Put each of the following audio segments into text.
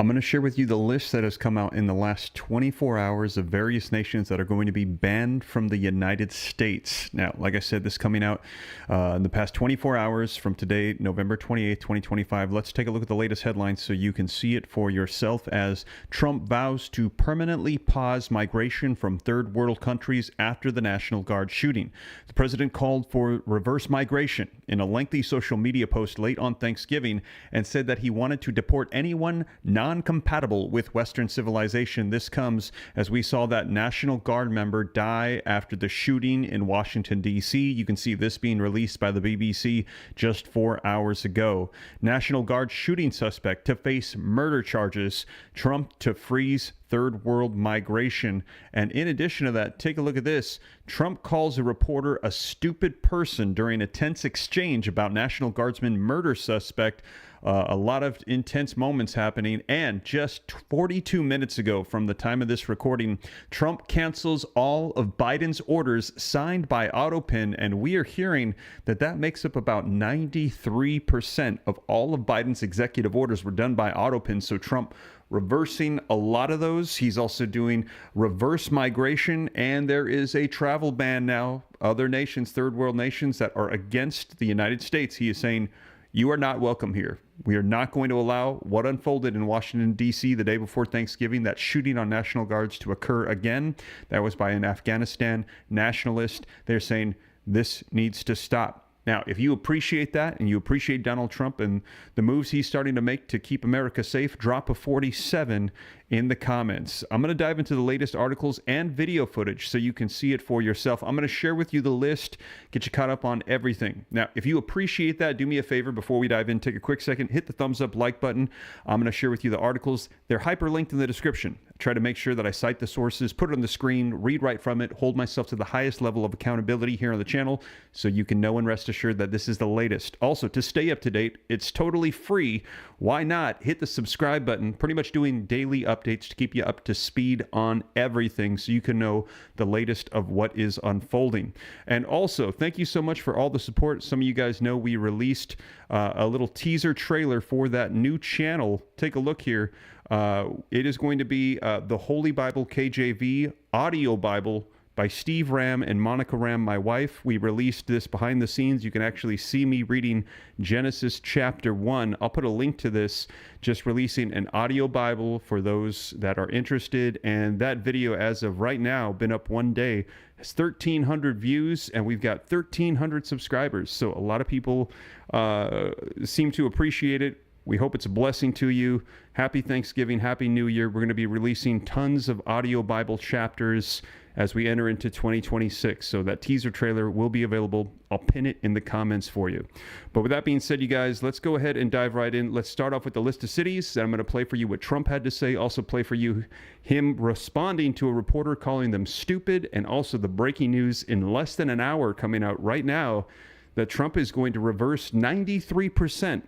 I'm going to share with you the list that has come out in the last 24 hours of various nations that are going to be banned from the United States. Now, like I said, this coming out in the past 24 hours from today, November 28th, 2025. Let's take a look at the latest headlines so you can see it for yourself as Trump vows to permanently pause migration from third world countries after the National Guard shooting. The president called for reverse migration in a lengthy social media post late on Thanksgiving and said that he wanted to deport anyone non-compatible with Western civilization. This comes as we saw that National Guard member die after the shooting in Washington, D.C. You can see this being released by the BBC just 4 hours ago. National Guard shooting suspect to face murder charges. Trump to freeze third world migration. And in addition to that, take a look at this. Trump calls a reporter a stupid person during a tense exchange about National Guardsman murder suspect. A lot of intense moments happening. And just 42 minutes ago from the time of this recording, Trump cancels all of Biden's orders signed by AutoPin. And we are hearing that that makes up about 93% of all of Biden's executive orders were done by AutoPin. So Trump reversing a lot of those. He's also doing reverse migration, and there is a travel ban now. Other nations, third world nations that are against the United States, he is saying, you are not welcome here. We are not going to allow what unfolded in Washington, D.C. the day before Thanksgiving, that shooting on National Guards, to occur again. That was by an Afghanistan nationalist. They're saying this needs to stop. Now, if you appreciate that and you appreciate Donald Trump and the moves he's starting to make to keep America safe, drop a 47 in the comments. I'm going to dive into the latest articles and video footage so you can see it for yourself. I'm going to share with you the list, get you caught up on everything. Now, if you appreciate that, do me a favor before we dive in, take a quick second, hit the thumbs up like button. I'm going to share with you the articles. They're hyperlinked in the description. I try to make sure that I cite the sources, put it on the screen, read right from it, hold myself to the highest level of accountability here on the channel so you can know and rest assured that this is the latest. Also, to stay up to date, it's totally free. Why not hit the subscribe button? Pretty much doing daily updates to keep you up to speed on everything so you can know the latest of what is unfolding. And also, thank you so much for all the support. Some of you guys know we released a little teaser trailer for that new channel. Take a look here. It is going to be the Holy Bible KJV audio Bible by Steve Ram and Monica Ram, my wife. We released this behind the scenes. You can actually see me reading Genesis chapter 1. I'll put a link to this, just releasing an audio Bible for those that are interested. And that video, as of right now, been up one day, has 1,300 views, and we've got 1,300 subscribers. So a lot of people seem to appreciate it. We hope it's a blessing to you. Happy Thanksgiving, Happy New Year. We're going to be releasing tons of audio Bible chapters as we enter into 2026. So that teaser trailer will be available. I'll pin it in the comments for you. But with that being said, you guys, let's go ahead and dive right in. Let's start off with the list of cities. I'm going to play for you what Trump had to say. Also play for you him responding to a reporter calling them stupid, and also the breaking news in less than an hour coming out right now that Trump is going to reverse 93%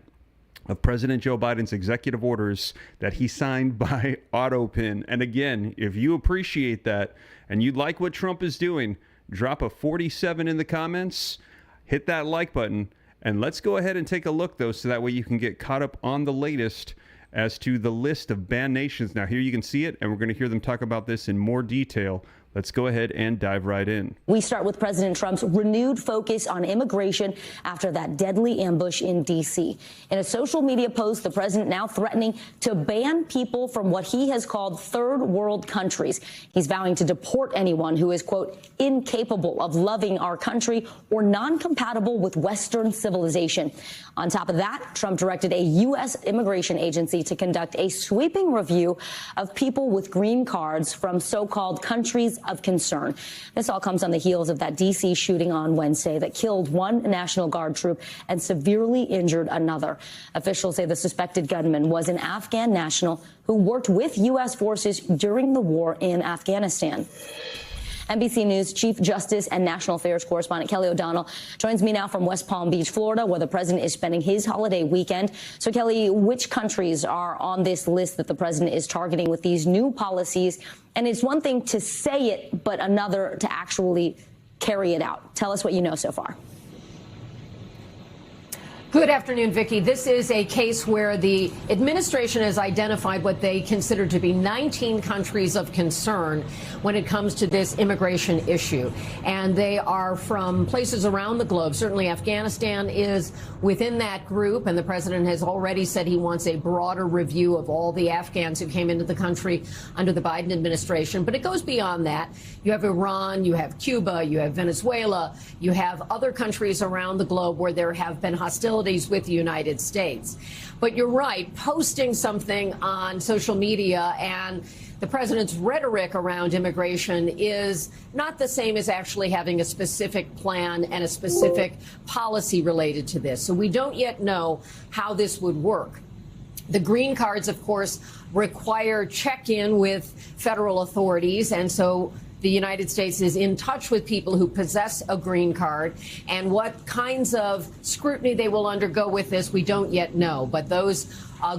of President Joe Biden's executive orders that he signed by AutoPin. And again, if you appreciate that and you like what Trump is doing, drop a 47 in the comments, hit that like button, and let's go ahead and take a look, though, so that way you can get caught up on the latest as to the list of banned nations. Now, here you can see it, and we're going to hear them talk about this in more detail. Let's go ahead and dive right in. We start with President Trump's renewed focus on immigration after that deadly ambush in D.C. In a social media post, the president now threatening to ban people from what he has called third world countries. He's vowing to deport anyone who is, quote, incapable of loving our country or non-compatible with Western civilization. On top of that, Trump directed a U.S. immigration agency to conduct a sweeping review of people with green cards from so-called countries of concern. This all comes on the heels of that D.C. shooting on Wednesday that killed one National Guard troop and severely injured another. Officials say the suspected gunman was an Afghan national who worked with U.S. forces during the war in Afghanistan. NBC News Chief Justice and National Affairs correspondent Kelly O'Donnell joins me now from West Palm Beach, Florida, where the president is spending his holiday weekend. So, Kelly, which countries are on this list that the president is targeting with these new policies? And it's one thing to say it, but another to actually carry it out. Tell us what you know so far. Good afternoon, Vicki. This is a case where the administration has identified what they consider to be 19 countries of concern when it comes to this immigration issue. And they are from places around the globe. Certainly Afghanistan is within that group, and the president has already said he wants a broader review of all the Afghans who came into the country under the Biden administration. But it goes beyond that. You have Iran, you have Cuba, you have Venezuela, you have other countries around the globe where there have been hostilities with the United States. But you're right, posting something on social media and the president's rhetoric around immigration is not the same as actually having a specific plan and a specific policy related to this. So we don't yet know how this would work. The green cards, of course, require check-in with federal authorities, and so the United States is in touch with people who possess a green card, and what kinds of scrutiny they will undergo with this, we don't yet know. But those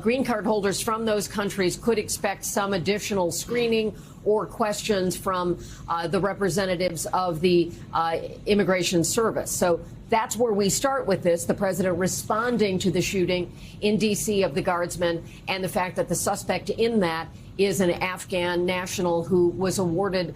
green card holders from those countries could expect some additional screening or questions from the representatives of the Immigration Service. So that's where we start with this, the president responding to the shooting in D.C. of the Guardsmen and the fact that the suspect in that is an Afghan national who was awarded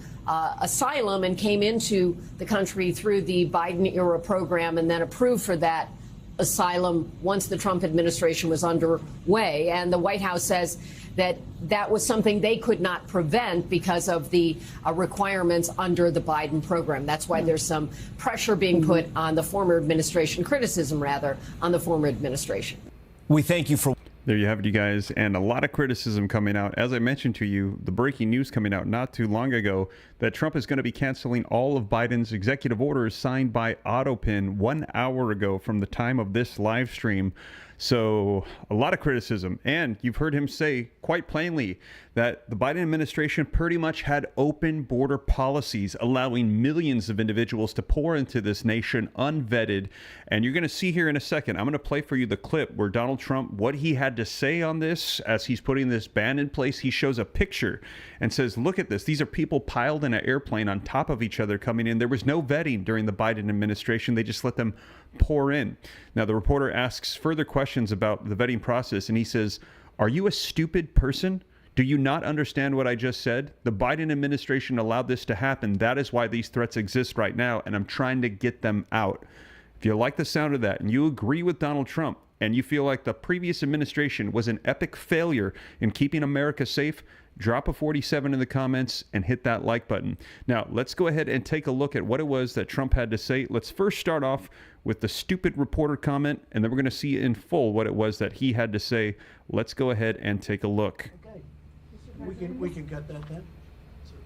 asylum and came into the country through the Biden-era program and then approved for that asylum once the Trump administration was underway. And the White House says that that was something they could not prevent because of the requirements under the Biden program. That's why there's some pressure being put on the former administration, criticism rather, on the former administration. We thank you for... There you have it, you guys, and a lot of criticism coming out. As I mentioned to you, the breaking news coming out not too long ago that Trump is going to be canceling all of Biden's executive orders signed by AutoPin 1 hour ago from the time of this live stream. So a lot of criticism, and you've heard him say quite plainly that the Biden administration pretty much had open border policies allowing millions of individuals to pour into this nation unvetted. And you're going to see here in a second, I'm going to play for you the clip where Donald Trump, what he had to say on this as he's putting this ban in place. He shows a picture and says, look at this. These are people piled in an airplane on top of each other coming in. There was no vetting during the Biden administration. They just let them pour in. Now, the reporter asks further questions about the vetting process, and he says, are you a stupid person? Do you not understand what I just said? The Biden administration allowed this to happen. That is why these threats exist right now, and I'm trying to get them out. If you like the sound of that and you agree with Donald Trump and you feel like the previous administration was an epic failure in keeping America safe, drop a 47 in the comments and hit that like button. Now, let's go ahead and take a look at what it was that Trump had to say. Let's first start off with the stupid reporter comment, and then we're going to see in full what it was that he had to say. Let's go ahead and take a look. Okay. We can cut that then.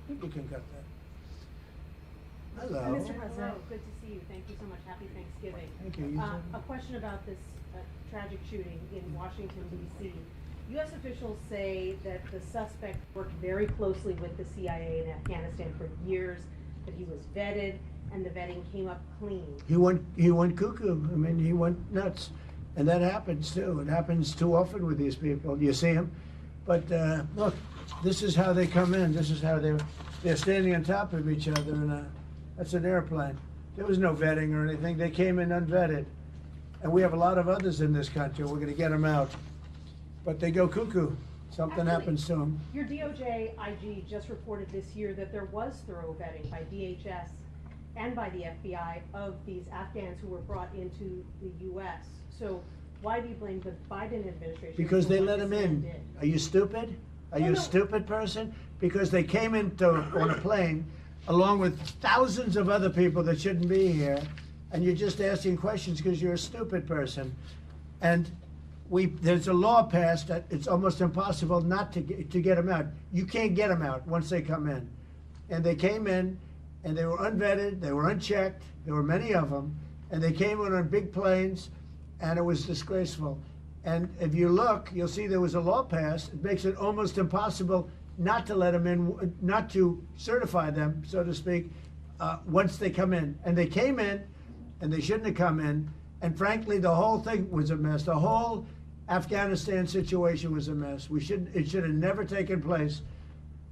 We can cut that. Hello. Mr. President, good to see you. Thank you so much. Happy Thanksgiving. Thank you. A question about this tragic shooting in Washington, D.C. U.S. officials say that the suspect worked very closely with the CIA in Afghanistan for years, that he was vetted, and the vetting came up clean. He went cuckoo. I mean, he went nuts. And that happens too. It happens too often with these people. You see them. But look, this is how they come in. This is how they're standing on top of each other, and that's an airplane. There was no vetting or anything. They came in unvetted. And we have a lot of others in this country. We're going to get them out. But they go cuckoo. Something happens to them. Your DOJ IG just reported this year that there was thorough vetting by DHS and by the FBI of these Afghans who were brought into the U.S. So why do you blame the Biden administration? Because they let them in. Are you stupid? Are you a stupid person? Because they came on a plane along with thousands of other people that shouldn't be here, and you're just asking questions because you're a stupid person. And there's a law passed that it's almost impossible not to get them out. You can't get them out once they come in. And they came in, and they were unvetted, they were unchecked, there were many of them, and they came in on big planes, and it was disgraceful. And if you look, you'll see there was a law passed. It makes it almost impossible not to let them in, not to certify them, so to speak, once they come in. And they came in, and they shouldn't have come in. And frankly, the whole thing was a mess. The whole Afghanistan situation was a mess. It should have never taken place.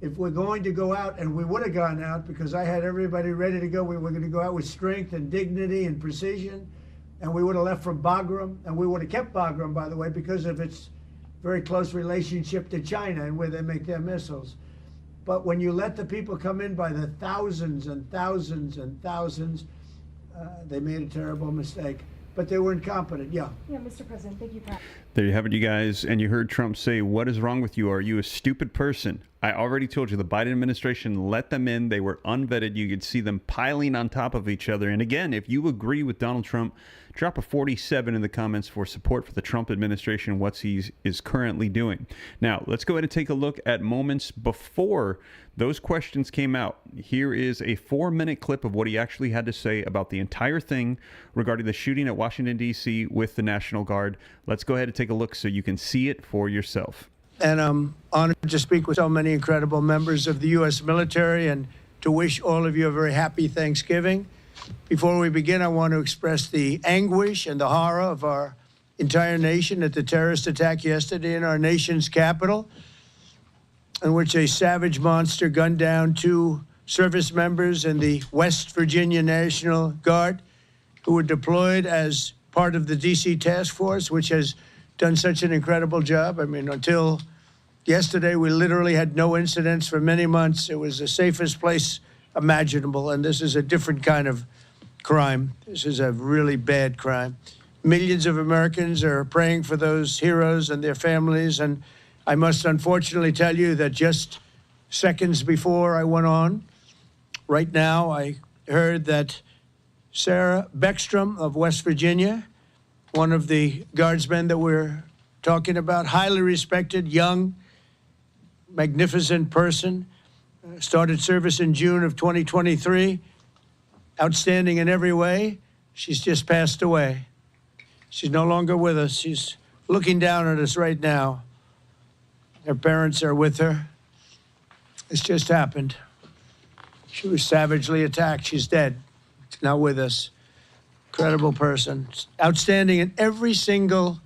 If we're going to go out, and we would have gone out because I had everybody ready to go, we were going to go out with strength and dignity and precision. and we would have left from Bagram, and we would have kept Bagram, by the way, because of its very close relationship to China and where they make their missiles. But when you let the people come in by the thousands and thousands and thousands, they made a terrible mistake. But they were incompetent. Yeah. Yeah, Mr. President, thank you, Pat. There you have it, you guys. And you heard Trump say, "What is wrong with you? Are you a stupid person?" I already told you the Biden administration let them in. They were unvetted. You could see them piling on top of each other. And again, if you agree with Donald Trump, drop a 47 in the comments for support for the Trump administration, what he is currently doing. Now, let's go ahead and take a look at moments before those questions came out. Here is a 4-minute clip of what he actually had to say about the entire thing regarding the shooting at Washington, D.C. with the National Guard. Let's go ahead and take a look so you can see it for yourself. And I'm honored to speak with so many incredible members of the U.S. military and to wish all of you a very happy Thanksgiving. Before we begin, I want to express the anguish and the horror of our entire nation at the terrorist attack yesterday in our nation's capital, in which a savage monster gunned down 2 service members in the West Virginia National Guard who were deployed as part of the D.C. task force, which has done such an incredible job. I mean, until yesterday, we literally had no incidents for many months. It was the safest place imaginable, and this is a different kind of crime. This is a really bad crime. Millions of Americans are praying for those heroes and their families, and I must unfortunately tell you that just seconds before I went on, right now, I heard that Sarah Beckstrom of West Virginia, one of the guardsmen that we're talking about, highly respected, young, magnificent person, started service in June of 2023, outstanding in every way. She's just passed away. She's no longer with us. She's looking down at us right now. Her parents are with her. It's just happened. She was savagely attacked. She's dead. She's not with us. Incredible person. Outstanding in every single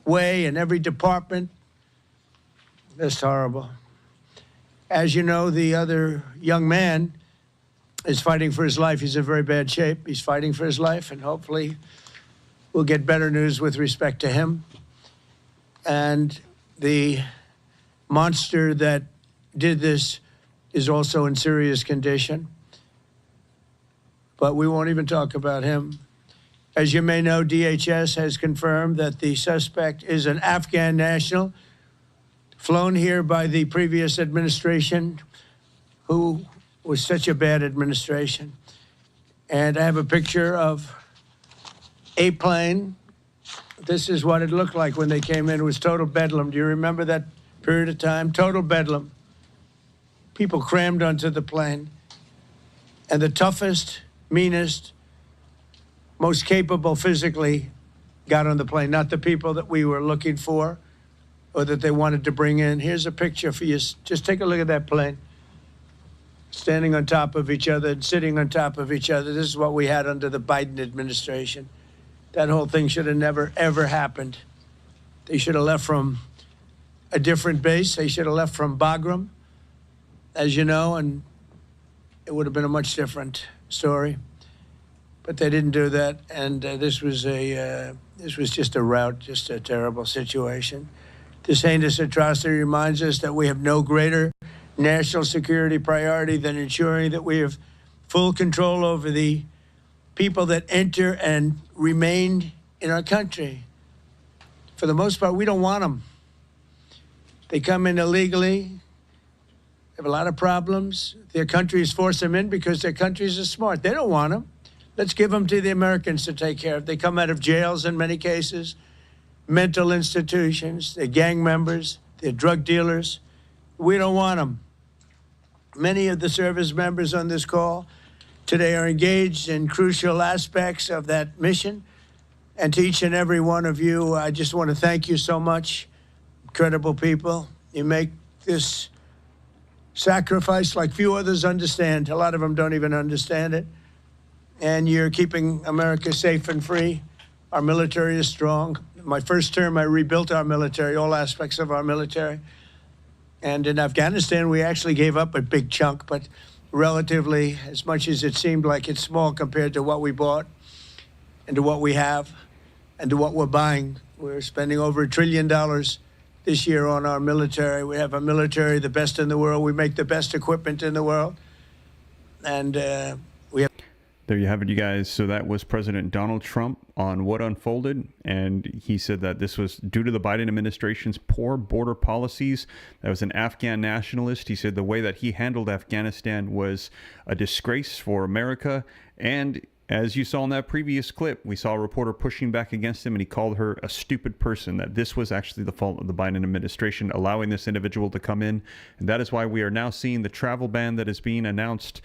way, in every department. Just horrible. As you know, the other young man is fighting for his life. He's in very bad shape. He's fighting for his life, and hopefully we'll get better news with respect to him. And the monster that did this is also in serious condition. But we won't even talk about him. As you may know, DHS has confirmed that the suspect is an Afghan national flown here by the previous administration, who was such a bad administration. And I have a picture of a plane. This is what it looked like when they came in. It was total bedlam. Do you remember that period of time? Total bedlam. People crammed onto the plane. And the toughest, meanest, most capable physically got on the plane, not the people that we were looking for or that they wanted to bring in. Here's a picture for you. Just take a look at that plane. Standing on top of each other and sitting on top of each other. This is what we had under the Biden administration. That whole thing should have never, ever happened. They should have left from a different base. They should have left from Bagram, as you know, and it would have been a much different story. But they didn't do that, and this was just a rout, just a terrible situation. This heinous atrocity reminds us that we have no greater national security priority than ensuring that we have full control over the people that enter and remain in our country. For the most part, we don't want them. They come in illegally, have a lot of problems. Their countries force them in because their countries are smart. They don't want them. Let's give them to the Americans to take care of. They come out of jails in many cases, mental institutions, they're gang members, they're drug dealers. We don't want them. Many of the service members on this call today are engaged in crucial aspects of that mission. And to each and every one of you, I just want to thank you so much. Incredible people. You make this sacrifice like few others understand. A lot of them don't even understand it. And you're keeping America safe and free. Our military is strong. My first term, I rebuilt our military, all aspects of our military. And in Afghanistan, we actually gave up a big chunk, but relatively, as much as it seemed like it's small compared to what we bought. and to what we have and to what we're buying. We're spending over $1 trillion this year on our military. We have a military, the best in the world. We make the best equipment in the world. And we have... There you have it, you guys. So that was President Donald Trump on what unfolded. And he said that this was due to the Biden administration's poor border policies. That was an Afghan nationalist. He said the way that he handled Afghanistan was a disgrace for America. And as you saw in that previous clip, we saw a reporter pushing back against him, and he called her a stupid person, that this was actually the fault of the Biden administration allowing this individual to come in. And that is why we are now seeing the travel ban that is being announced.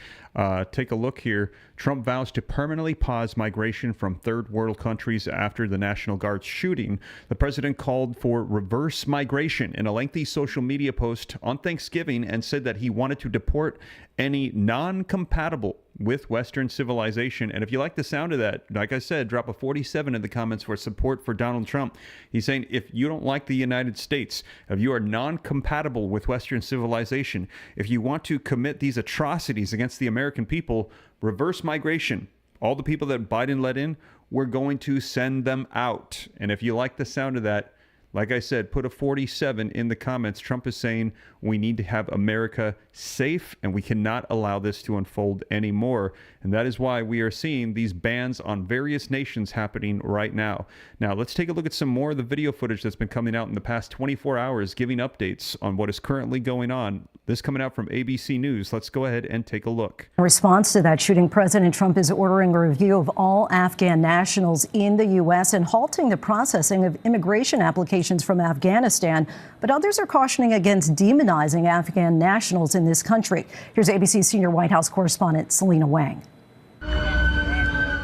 Take a look here. Trump vows to permanently pause migration from third world countries after the National Guard's shooting. The president called for reverse migration in a lengthy social media post on Thanksgiving and said that he wanted to deport any non-compatible with Western civilization. And if you like the sound of that, like I said, drop a 47 in the comments for support for Donald Trump. He's saying if you don't like the United States, if you are non-compatible with Western civilization, if you want to commit these atrocities against the American people, reverse migration. All the people that Biden let in, we're going to send them out. And if you like the sound of that, like I said, put a 47 in the comments. Trump is saying we need to have America safe, and we cannot allow this to unfold anymore. And that is why we are seeing these bans on various nations happening right now. Now, let's take a look at some more of the video footage that's been coming out in the past 24 hours, giving updates on what is currently going on. This coming out from ABC News. Let's go ahead and take a look. In response to that shooting, President Trump is ordering a review of all Afghan nationals in the U.S. and halting the processing of immigration applications from Afghanistan. But others are cautioning against demonizing Afghan nationals in this country. Here's ABC senior White House correspondent Selena Wang.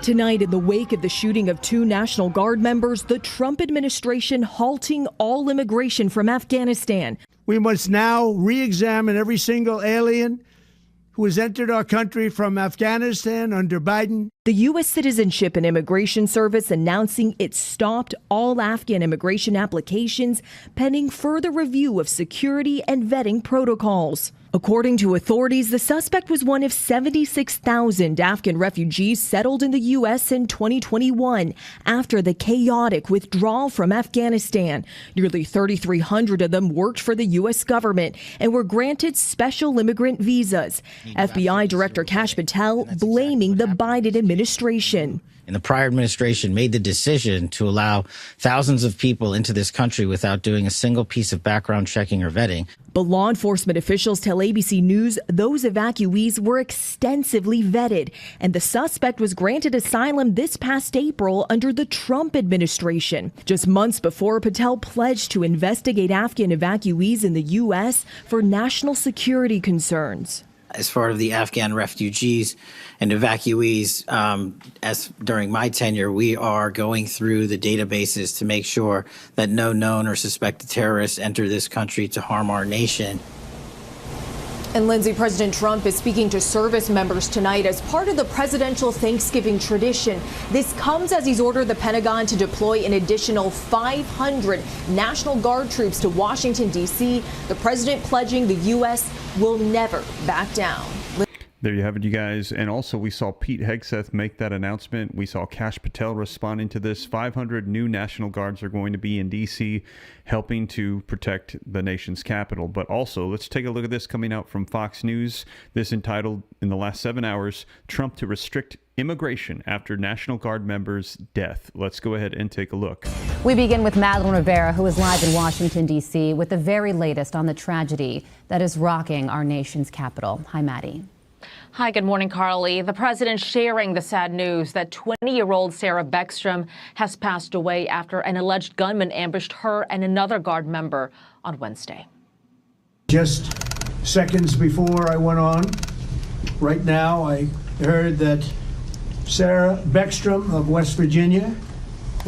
Tonight, in the wake of the shooting of 2 National Guard members, the Trump administration halting all immigration from Afghanistan. We must now re-examine every single alien who has entered our country from Afghanistan under Biden. The U.S. Citizenship and Immigration Service announcing it stopped all Afghan immigration applications pending further review of security and vetting protocols. According to authorities, the suspect was one of 76,000 Afghan refugees settled in the U.S. in 2021 after the chaotic withdrawal from Afghanistan. Nearly 3,300 of them worked for the U.S. government and were granted special immigrant visas. FBI Director Kash Patel blaming the Biden administration. And the prior administration made the decision to allow thousands of people into this country without doing a single piece of background checking or vetting. But law enforcement officials tell ABC News those evacuees were extensively vetted, and the suspect was granted asylum this past April under the Trump administration. Just months before, Patel pledged to investigate Afghan evacuees in the U.S. for national security concerns. As far as the Afghan refugees and evacuees, as during my tenure, we are going through the databases to make sure that no known or suspected terrorists enter this country to harm our nation. And Lindsay, President Trump is speaking to service members tonight as part of the presidential Thanksgiving tradition. This comes as he's ordered the Pentagon to deploy an additional 500 National Guard troops to Washington, D.C. The president pledging the U.S. will never back down. There you have it, you guys. And also, we saw Pete Hegseth make that announcement. We saw Kash Patel responding to this. 500 new National Guards are going to be in D.C. helping to protect the nation's capital. But also, let's take a look at this coming out from Fox News. This entitled, in the last 7 hours, Trump to restrict immigration after National Guard member's death. Let's go ahead and take a look. We begin with Madeline Rivera, who is live in Washington, D.C. with the very latest on the tragedy that is rocking our nation's capital. Hi, Maddie. Hi, good morning, Carly. The president sharing the sad news that 20-year-old Sarah Beckstrom has passed away after an alleged gunman ambushed her and another Guard member on Wednesday. Just seconds before I went on, right now, I heard that Sarah Beckstrom of West Virginia,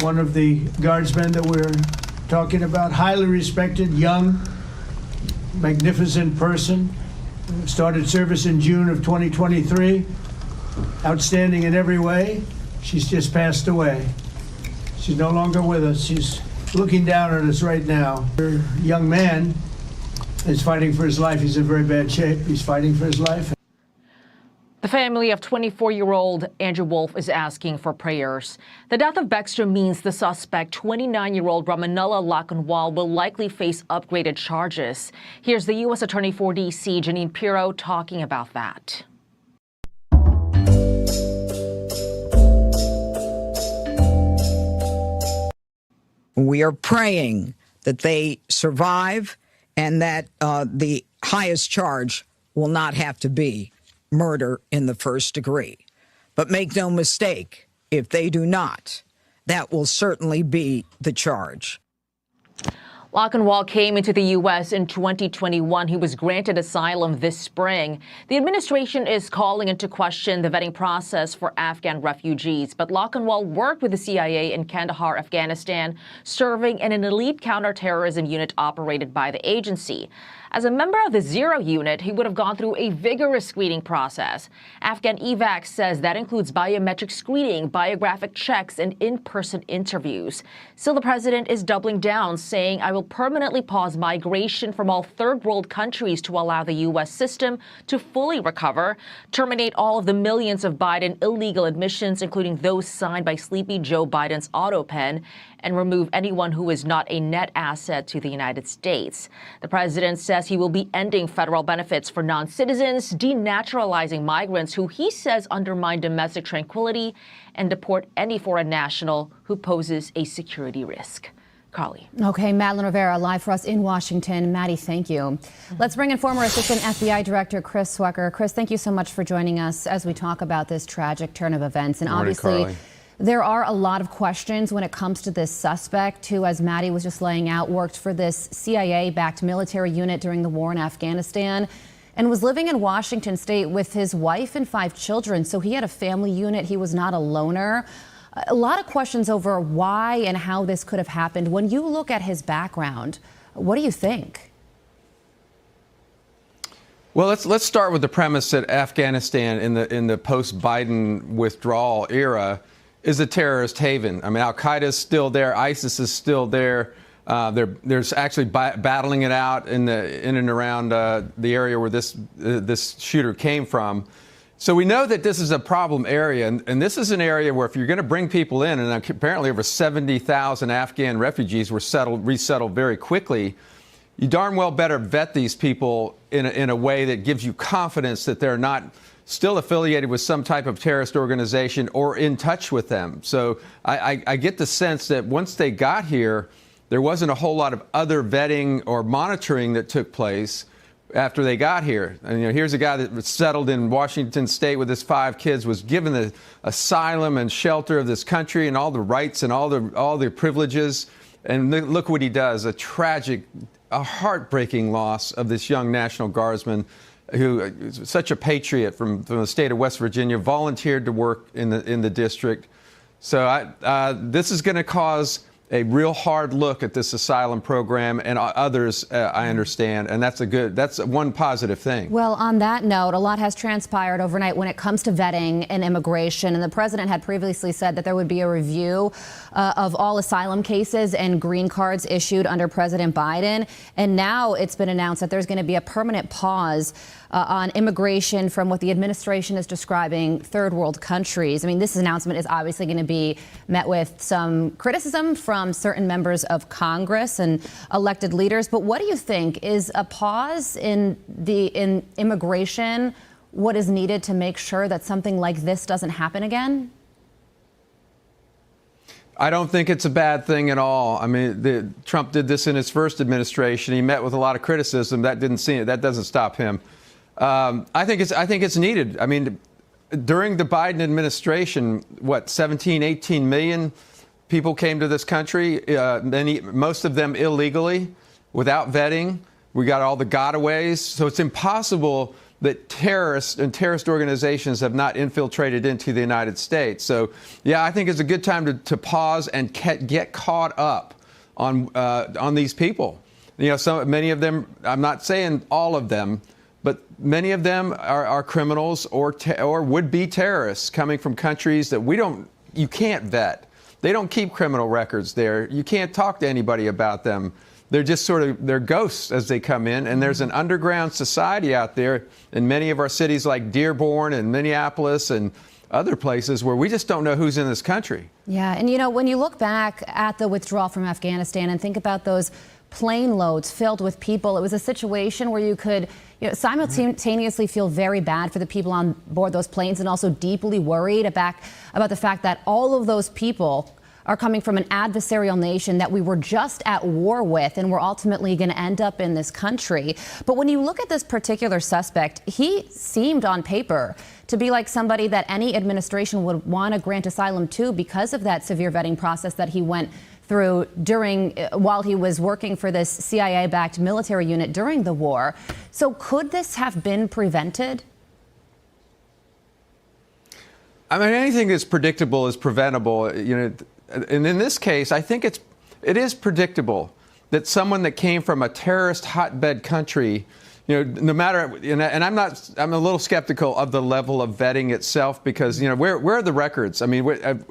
one of the Guardsmen that we're talking about, highly respected, young, magnificent person, started service in June of 2023, outstanding in every way. She's just passed away. She's no longer with us. She's looking down at us right now. Her young man is fighting for his life. He's in very bad shape. He's fighting for his life. The family of 24-year-old Andrew Wolf is asking for prayers. The death of Beckstrom means the suspect, 29-year-old Ramanullah Lakanwal, will likely face upgraded charges. Here's the U.S. Attorney for D.C., Janine Pirro, talking about that. We are praying that they survive and that the highest charge will not have to be murder in the first degree. But make no mistake, if they do not, that will certainly be the charge. Lakanwal came into the U.S. in 2021. He was granted asylum this spring. The administration is calling into question the vetting process for Afghan refugees. But Lakanwal worked with the CIA in Kandahar, Afghanistan, serving in an elite counterterrorism unit operated by the agency. As a member of the Zero Unit, he would have gone through a vigorous screening process. Afghan evac says that includes biometric screening, biographic checks, and in-person interviews. Still, the president is doubling down, saying, "I will permanently pause migration from all third world countries to allow the U.S. system to fully recover, terminate all of the millions of Biden illegal admissions, including those signed by Sleepy Joe Biden's auto pen, and remove anyone who is not a net asset to the United States." The president says he will be ending federal benefits for non-citizens, denaturalizing migrants who he says undermine domestic tranquility, and deport any foreign national who poses a security risk. Carly. Okay, Madeline Rivera live for us in Washington. Maddie, thank you. Let's bring in former Assistant FBI Director Chris Swecker. Chris, thank you so much for joining us as we talk about this tragic turn of events. And obviously, Carly, there are a lot of questions when it comes to this suspect who, as Maddie was just laying out, worked for this CIA-backed military unit during the war in Afghanistan and was living in Washington state with his wife and 5 children. So he had a family unit. He was not a loner. A lot of questions over why and how this could have happened. When you look at his background, what do you think? Well, let's start with the premise that Afghanistan in the post-Biden withdrawal era is a terrorist haven. I mean, Al-Qaeda is still there, ISIS is still there. There's actually battling it out in and around the area where this shooter came from. So we know that this is a problem area, and this is an area where if you're going to bring people in, and apparently over 70,000 Afghan refugees were resettled very quickly, you darn well better vet these people in a way that gives you confidence that they're not still affiliated with some type of terrorist organization or in touch with them. So I get the sense that once they got here, there wasn't a whole lot of other vetting or monitoring that took place after they got here. And, here's a guy that was settled in Washington state with his 5 kids, was given the asylum and shelter of this country and all the rights and all the privileges. And look what he does, a heartbreaking loss of this young National Guardsman who is such a patriot from the state of West Virginia, volunteered to work in the district. So this is going to cause a real hard look at this asylum program and others, I understand, and that's one positive thing. Well, on that note, a lot has transpired overnight when it comes to vetting and immigration, and the president had previously said that there would be a review of all asylum cases and green cards issued under President Biden, and now it's been announced that there's going to be a permanent pause on immigration from what the administration is describing third world countries. I mean, this announcement is obviously going to be met with some criticism from certain members of Congress and elected leaders. But what do you think? Is a pause in immigration what is needed to make sure that something like this doesn't happen again? I don't think it's a bad thing at all. I mean, Trump did this in his first administration. He met with a lot of criticism. That doesn't stop him. I think it's needed. I mean, during the Biden administration, 17, 18 million people came to this country, most of them illegally, without vetting. We got all the gotaways. So it's impossible that terrorists and terrorist organizations have not infiltrated into the United States. So, yeah, I think it's a good time to pause and get caught up on these people. Many of them, I'm not saying all of them, but many of them are criminals or would-be terrorists coming from countries that you can't vet. They don't keep criminal records there. You can't talk to anybody about them. they're just sort of, they're ghosts as they come in. And there's an underground society out there in many of our cities like Dearborn and Minneapolis and other places where we just don't know who's in this country. Yeah, and you know, when you look back at the withdrawal from Afghanistan and think about those plane loads filled with people, it was a situation where you could simultaneously feel very bad for the people on board those planes and also deeply worried about the fact that all of those people are coming from an adversarial nation that we were just at war with and we're ultimately going to end up in this country. But when you look at this particular suspect, he seemed on paper to be like somebody that any administration would want to grant asylum to because of that severe vetting process that he went through while he was working for this CIA-backed military unit during the war. So could this have been prevented? I mean, anything that's predictable is preventable. You know, and in this case, I think it is predictable that someone that came from a terrorist hotbed country, you know, no matter, and I'm a little skeptical of the level of vetting itself because, you know, where are the records? I mean,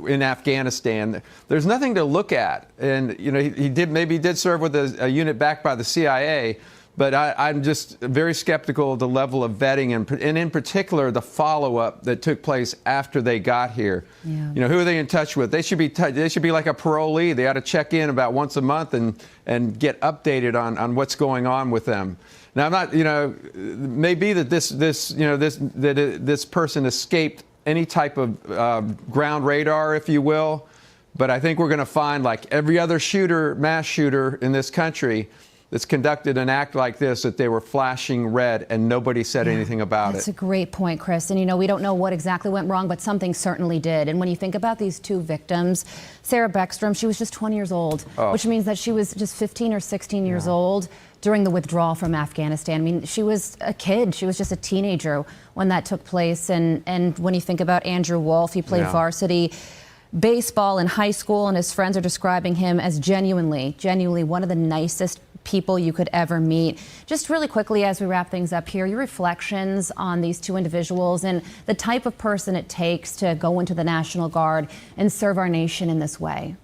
in Afghanistan, there's nothing to look at. And, you know, he did serve with a unit backed by the CIA. But I'm just very skeptical of the level of vetting and in particular, the follow-up that took place after they got here. Yeah. You know, who are they in touch with? They should be like a parolee. They ought to check in about once a month and get updated on what's going on with them. Now, I'm not, you know, maybe that this person escaped any type of ground radar, if you will. But I think we're going to find, like every other mass shooter in this country, that's conducted an act like this, that they were flashing red and nobody said anything about it. That's a great point, Chris. And, you know, we don't know what exactly went wrong, but something certainly did. And when you think about these two victims, Sarah Beckstrom, she was just 20 years old, which means that she was just 15 or 16 years old during the withdrawal from Afghanistan. I mean, she was a kid. She was just a teenager when that took place. And when you think about Andrew Wolf, he played varsity baseball in high school, and his friends are describing him as genuinely one of the nicest people you could ever meet. Just really quickly as we wrap things up here, your reflections on these two individuals and the type of person it takes to go into the National Guard and serve our nation in this way.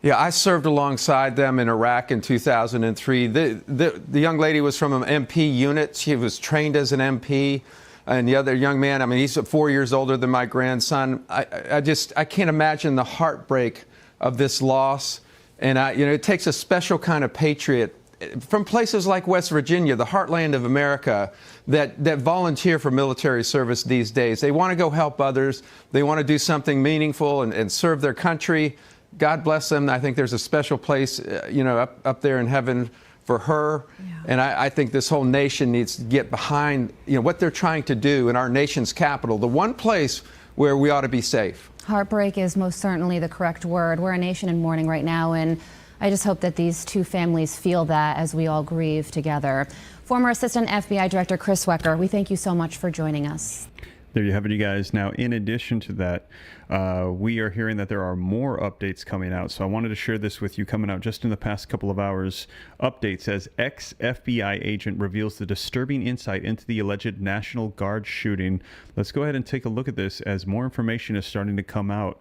Yeah, I served alongside them in Iraq in 2003. The young lady was from an MP unit. She was trained as an MP. And the other young man, I mean, he's 4 years older than my grandson. I can't imagine the heartbreak of this loss. And, you know, it takes a special kind of patriot from places like West Virginia, the heartland of America, that volunteer for military service these days. They want to go help others. They want to do something meaningful and serve their country. God bless them. I think there's a special place, you know, up there in heaven for her. Yeah. And I think this whole nation needs to get behind, you know, what they're trying to do in our nation's capital, the one place where we ought to be safe. Heartbreak is most certainly the correct word. We're a nation in mourning right now, and I just hope that these two families feel that as we all grieve together. Former Assistant FBI Director Chris Wecker, we thank you so much for joining us. There you have it, you guys. Now, in addition to that, we are hearing that there are more updates coming out. So I wanted to share this with you coming out just in the past couple of hours. Updates as ex-FBI agent reveals the disturbing insight into the alleged National Guard shooting. Let's go ahead and take a look at this as more information is starting to come out.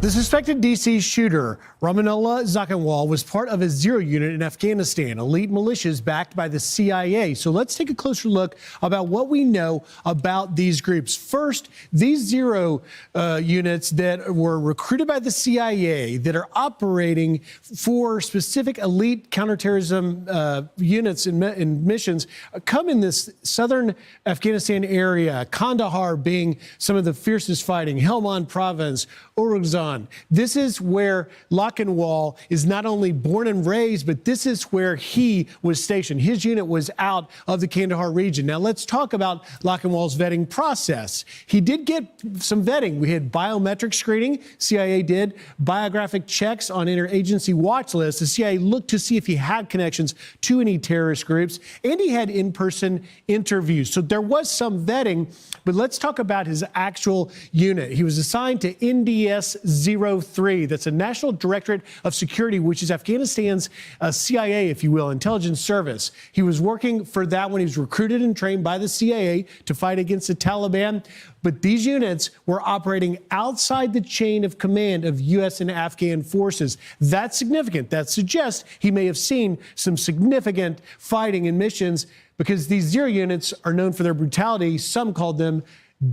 The suspected D.C. shooter, Ramanullah Zakhawal, was part of a Zero unit in Afghanistan, elite militias backed by the CIA. So let's take a closer look about what we know about these groups. First, these Zero units that were recruited by the CIA that are operating for specific elite counterterrorism units and missions come in this southern Afghanistan area, Kandahar being some of the fiercest fighting, Helmand province, Uruzgan. This is where Zakhawal is not only born and raised, but this is where he was stationed. His unit was out of the Kandahar region. Now let's talk about Zakhawal's vetting process. He did get some vetting. We had biometric screening, CIA did, biographic checks on interagency watch lists. The CIA looked to see if he had connections to any terrorist groups, and he had in-person interviews. So there was some vetting, but let's talk about his actual unit. He was assigned to NDS 03. That's a National Directorate of Security, which is Afghanistan's CIA, if you will, intelligence service. He was working for that when he was recruited and trained by the CIA to fight against the Taliban. But these units were operating outside the chain of command of U.S. and Afghan forces. That's significant. That suggests he may have seen some significant fighting in missions, because these Zero units are known for their brutality. Some called them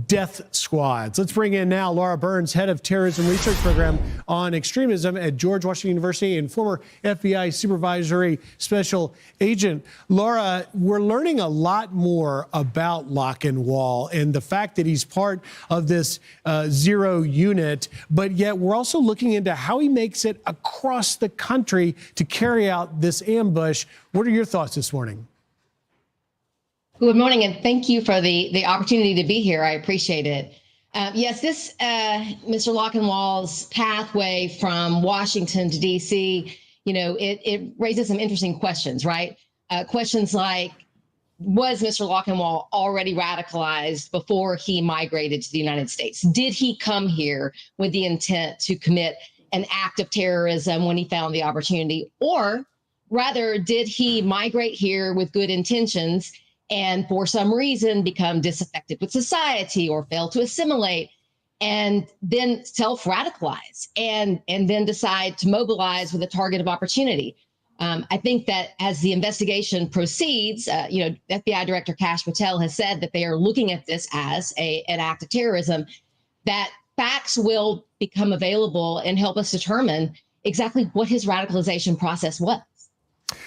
death squads. Let's bring in now Laura Burns, head of terrorism research program on extremism at George Washington University and former FBI supervisory special agent. Laura, we're learning a lot more about Lochinwall and the fact that he's part of this Zero unit, but yet we're also looking into how he makes it across the country to carry out this ambush. What are your thoughts this morning? Good morning, and thank you for the opportunity to be here. I appreciate it. Yes, this Mr. Lochinwall's pathway from Washington to D.C., it raises some interesting questions, right? Questions like, was Mr. Lochinwall already radicalized before he migrated to the United States? Did he come here with the intent to commit an act of terrorism when he found the opportunity? Or rather, did he migrate here with good intentions and for some reason become disaffected with society or fail to assimilate and then self-radicalize and then decide to mobilize with a target of opportunity? I think that as the investigation proceeds, FBI Director Kash Patel has said that they are looking at this as an act of terrorism, that facts will become available and help us determine exactly what his radicalization process was.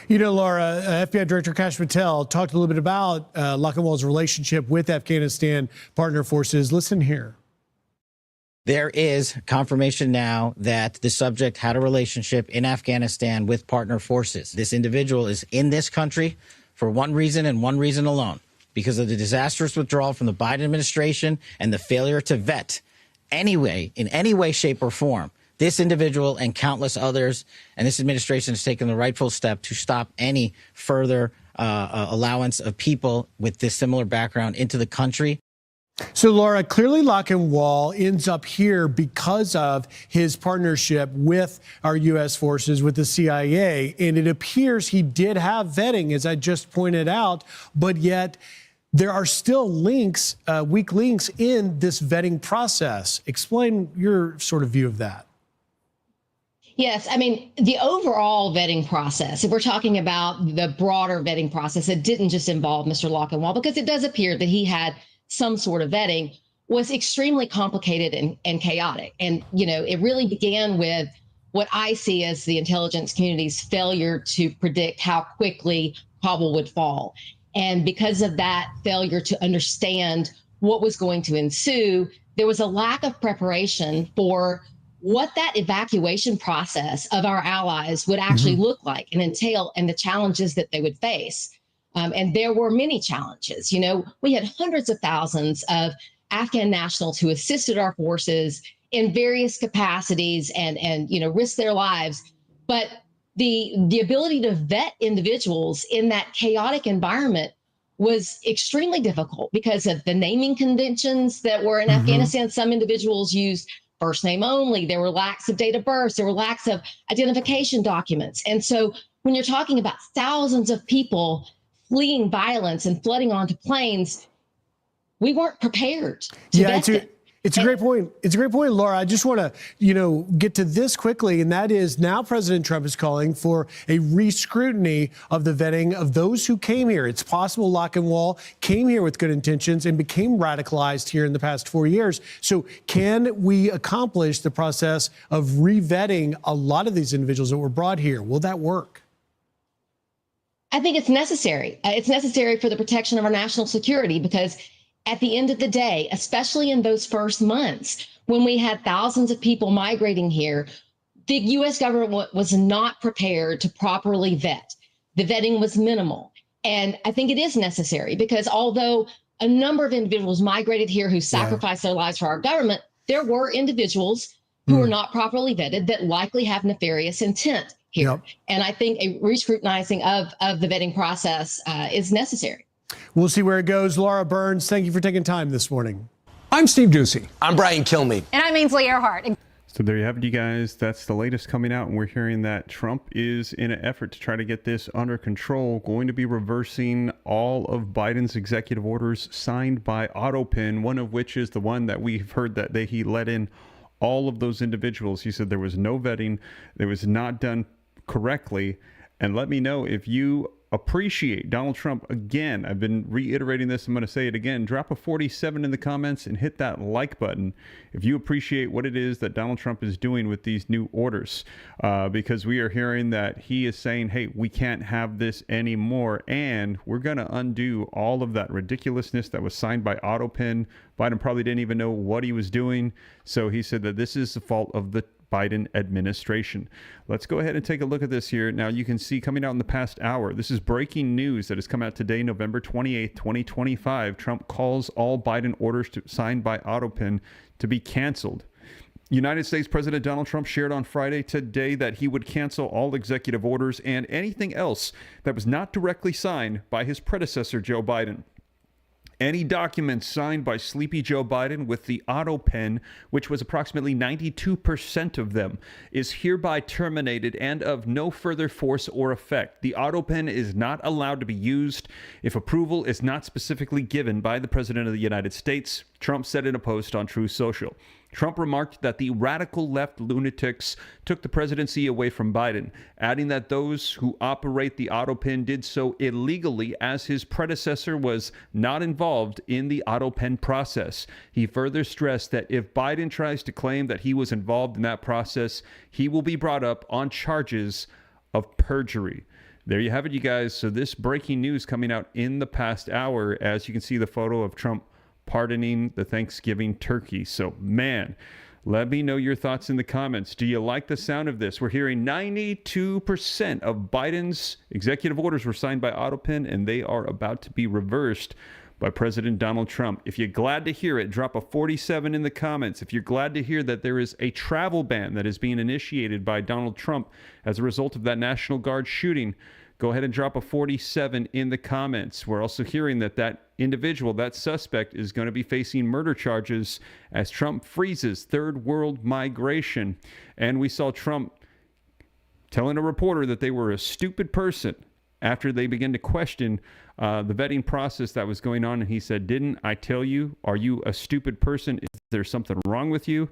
Laura, FBI Director Kash Patel talked a little bit about Lochinwall's relationship with Afghanistan partner forces. Listen here. There is confirmation now that the subject had a relationship in Afghanistan with partner forces. This individual is in this country for one reason and one reason alone, because of the disastrous withdrawal from the Biden administration and the failure to vet in any way, shape, or form this individual and countless others. And this administration has taken the rightful step to stop any further allowance of people with this similar background into the country. So, Laura, clearly Lochinwall ends up here because of his partnership with our U.S. forces, with the CIA. And it appears he did have vetting, as I just pointed out, but yet there are still links, weak links in this vetting process. Explain your sort of view of that. Yes, I mean, the overall vetting process, if we're talking about the broader vetting process, it didn't just involve Mr. Lochinwall, because it does appear that he had some sort of vetting, was extremely complicated and chaotic. And, it really began with what I see as the intelligence community's failure to predict how quickly Kabul would fall. And because of that failure to understand what was going to ensue, there was a lack of preparation for what that evacuation process of our allies would actually look like and entail, and the challenges that they would face. And there were many challenges. We had hundreds of thousands of Afghan nationals who assisted our forces in various capacities and risked their lives. But the ability to vet individuals in that chaotic environment was extremely difficult because of the naming conventions that were in Afghanistan. Some individuals used first name only. There were lacks of date of birth. There were lacks of identification documents. And so when you're talking about thousands of people fleeing violence and flooding onto planes, we weren't prepared to vet them. It's a great point. It's a great point, Laura. I just want to, get to this quickly, and that is now President Trump is calling for a re-scrutiny of the vetting of those who came here. It's possible Lochinwall came here with good intentions and became radicalized here in the past 4 years. So can we accomplish the process of re-vetting a lot of these individuals that were brought here? Will that work? I think it's necessary. It's necessary for the protection of our national security, because at the end of the day, especially in those first months when we had thousands of people migrating here, the U.S. government was not prepared to properly vet. The vetting was minimal. And I think it is necessary, because although a number of individuals migrated here who sacrificed their lives for our government, there were individuals who were not properly vetted that likely have nefarious intent here. Yep. And I think a re-scrutinizing of the vetting process is necessary. We'll see where it goes. Laura Burns, thank you for taking time this morning. I'm Steve Ducey. I'm Brian Kilmeade. And I'm Ainsley Earhart. So there you have it, you guys. That's the latest coming out, and we're hearing that Trump is in an effort to try to get this under control, going to be reversing all of Biden's executive orders signed by AutoPin, one of which is the one that we've heard that he let in all of those individuals. He said there was no vetting, it was not done correctly. And let me know if you appreciate Donald Trump. Again, I've been reiterating this. I'm going to say it again. Drop a 47 in the comments and hit that like button if you appreciate what it is that Donald Trump is doing with these new orders, because we are hearing that he is saying, hey, we can't have this anymore, and we're going to undo all of that ridiculousness that was signed by AutoPin. Biden probably didn't even know what he was doing, so he said that this is the fault of the Biden administration. Let's go ahead and take a look at this here. Now, you can see coming out in the past hour, this is breaking news that has come out today, November 28th, 2025. Trump calls all Biden orders signed by AutoPin to be canceled. United States President Donald Trump shared on Friday today that he would cancel all executive orders and anything else that was not directly signed by his predecessor, Joe Biden. Any documents signed by Sleepy Joe Biden with the AutoPen, which was approximately 92% of them, is hereby terminated and of no further force or effect. The AutoPen is not allowed to be used if approval is not specifically given by the President of the United States, Trump said in a post on Truth Social. Trump remarked that the radical left lunatics took the presidency away from Biden, adding that those who operate the AutoPen did so illegally as his predecessor was not involved in the AutoPen process. He further stressed that if Biden tries to claim that he was involved in that process, he will be brought up on charges of perjury. There you have it, you guys. So this breaking news coming out in the past hour, as you can see the photo of Trump pardoning the Thanksgiving turkey. So, man, let me know your thoughts in the comments. Do you like the sound of this? We're hearing 92% of Biden's executive orders were signed by AutoPin, and they are about to be reversed by President Donald Trump. If you're glad to hear it, drop a 47 in the comments. If you're glad to hear that there is a travel ban that is being initiated by Donald Trump as a result of that National Guard shooting, go ahead and drop a 47 in the comments. We're also hearing that that individual, that suspect, is going to be facing murder charges as Trump freezes third world migration. And we saw Trump telling a reporter that they were a stupid person after they began to question the vetting process that was going on. And he said, "Didn't I tell you? Are you a stupid person? Is there something wrong with you?"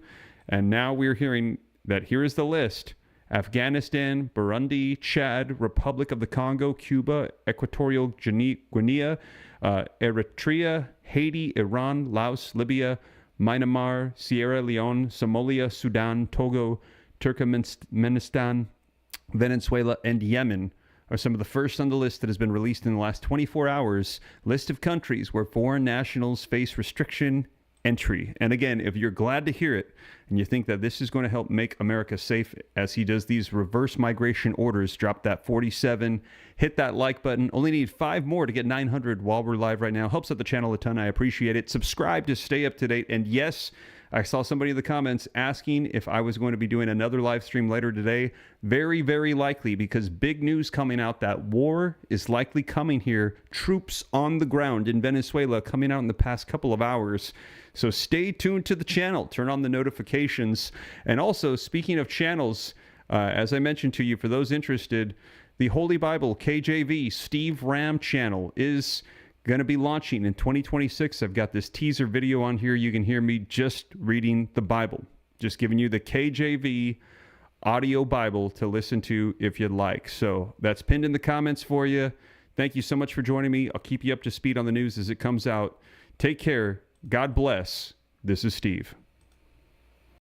And now we're hearing that here is the list: Afghanistan, Burundi, Chad, Republic of the Congo, Cuba, Equatorial Guinea, Eritrea, Haiti, Iran, Laos, Libya, Myanmar, Sierra Leone, Somalia, Sudan, Togo, Turkmenistan, Venezuela, and Yemen are some of the first on the list that has been released in the last 24 hours. List of countries where foreign nationals face restriction entry. And again, if you're glad to hear it and you think that this is going to help make America safe as he does these reverse migration orders, drop that 47, hit that like button. Only need 5 more to get 900 while we're live right now. Helps out the channel a ton. I appreciate it. Subscribe to stay up to date. And yes, I saw somebody in the comments asking if I was going to be doing another live stream later today. Very, very likely, because big news coming out that war is likely coming here. Troops on the ground in Venezuela coming out in the past couple of hours. So stay tuned to the channel. Turn on the notifications. And also, speaking of channels, as I mentioned to you, for those interested, the Holy Bible KJV Steve Ram channel is going to be launching in 2026. I've got this teaser video on here. You can hear me just reading the Bible, just giving you the KJV audio Bible to listen to if you'd like. So that's pinned in the comments for you. Thank you so much for joining me. I'll keep you up to speed on the news as it comes out. Take care. God bless. This is Steve.